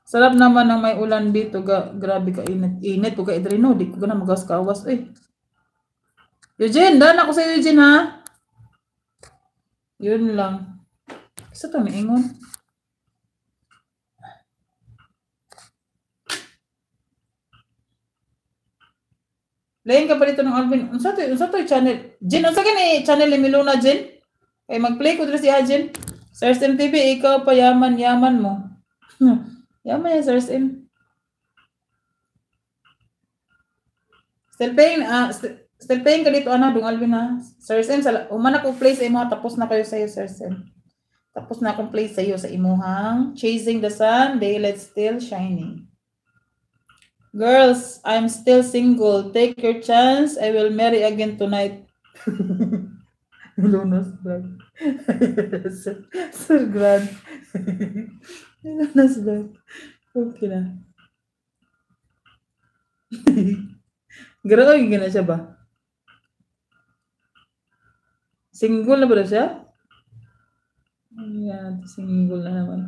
Sarap naman ng may ulan dito. Grabe ka init. Init po ka idrino. Di ko na magawas-kawas. Eh. Eugene, daan ako sa Eugene ha. Yun lang. Isa to niingon. Lain ka pa dito ng Alvin. Unsa to channel? Jen, unsa gani channel ni Milona, Jen? Ay mag-play ko dito si Jen. Sir Sim TV, ikaw pa yaman mo. Yaman yan, Sir Sim. Still paying ka dito, ano, Dong Alvin ha. Sir Sim, umana ko play sa imo, tapos na kayo sa'yo, Sir Sim. Tapos na akong play sa'yo sa imuhang Chasing the Sun, Daylight Still Shining. Girls, I'm still single. Take your chance. I will marry again tonight. Lunas vlog. Sir Grant. Lunas vlog. Okay na. Grabe na siya ba? Single na ba siya? Ayan, single na naman.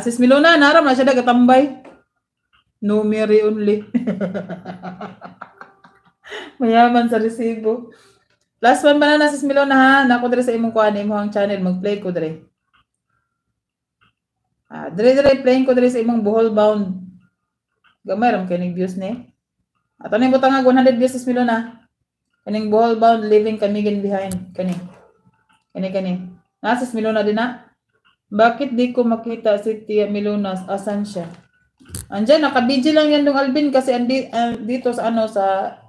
Sis Milona, naram na siya nagatambay. No marry only. Mayaman sa resibo. Last one ba na Sis Milona ha? Nako dire sa imong kuan imong channel mag-play ko dire. Dire playing ko dire sa imong Bohol Bound. Gamay ram kay ning views ni. Ato ni butang 100 views Sis Milona. Kaning Bohol Bound Living Kamigin Behind kani. Sis Milona din na. Bakit di ko makita si Tia Milunas? Asan siya? Andiyan, naka-BG lang yan Dong Alvin kasi dito sa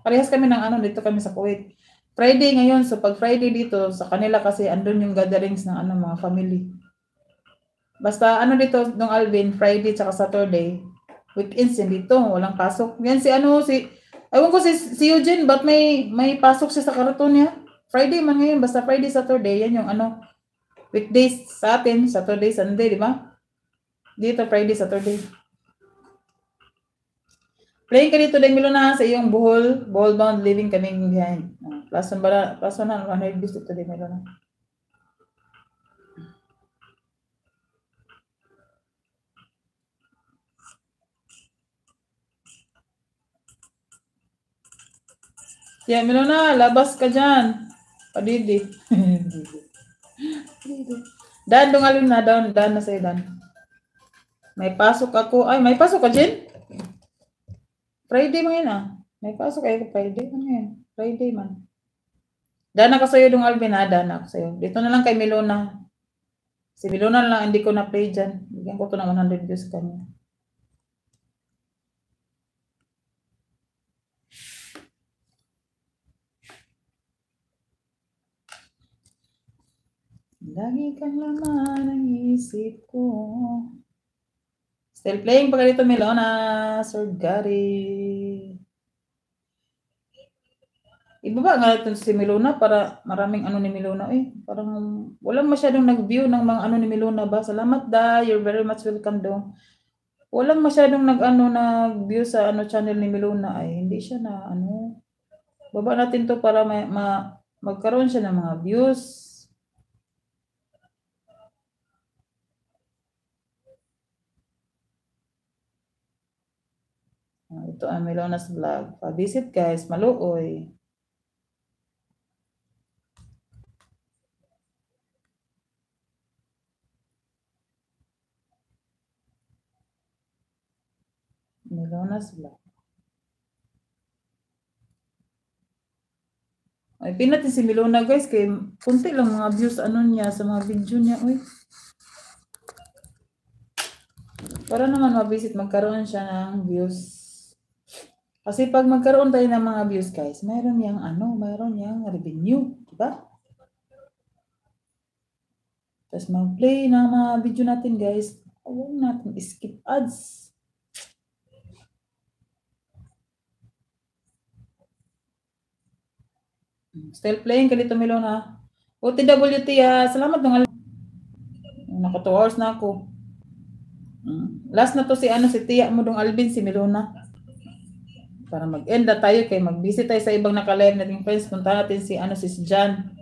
parehas kami ng dito kami sa Kuwait. Friday ngayon, so pag Friday dito, sa kanila kasi andun yung gatherings ng mga family. Basta dito Dong Alvin, Friday tsaka Saturday, weekends yan dito, walang pasok. Yan ewan ko si Eugene, but may pasok siya sa karaton niya. Friday man ngayon, basta Friday, Saturday, yan yung weekdays sa atin, Saturday, Sunday, di ba? Dito, Friday, Saturday. Playing ka dito, Deng Milona, sa iyong Bohol Bound Living Kaming Behind. Plus one na, 100 views dito, Deng Milona. Yeah, Milona, labas ka dyan. Padidi. Dan, Alvin na, Dan na sa'yo, Dan. May pasok ako. Ay, may pasok ka, Jen? Friday man yun May pasok kayo Friday. Ano yan? Friday man. Dan ako sa'yo, Dong Alvin ha. Dan ako sa'yo. Dito na lang kay Milona. Si Milona na lang, hindi ko na-play dyan. Bigyan ko to ng 100 views kanya. Lagi kang laman ang isip ko. Still playing pa dito, Milona. Sir Gary. Ibaba nga natin si Milona para maraming ni Milona. Parang walang masyadong nag-view ng mga ni Milona ba. Salamat da. You're very much welcome daw. Walang masyadong nag-view sa channel ni Milona. Hindi siya na Baba natin to para magkaroon siya ng mga views. Ito ang Milona's vlog. Pa-visit guys, maluoy. Milona's vlog. Ay, pinatin si Milona guys, kay kunti lang mga views niya sa mga video niya. Para naman ma-visit, magkaroon siya ng views. Kasi pag magkaroon tayo ng mga views guys, mayroon yang revenue, diba? Tapos mag-play ng mga video natin guys. Huwag natin skip ads. Still playing ka dito, Milona. OTWT salamat nung naka 2 hours na ako. Last na to si Tia mo Dong Alvin, si Milona. Para mag-end na tayo kay mag-visit tayo sa ibang naka-live nating friends. Punta natin si John.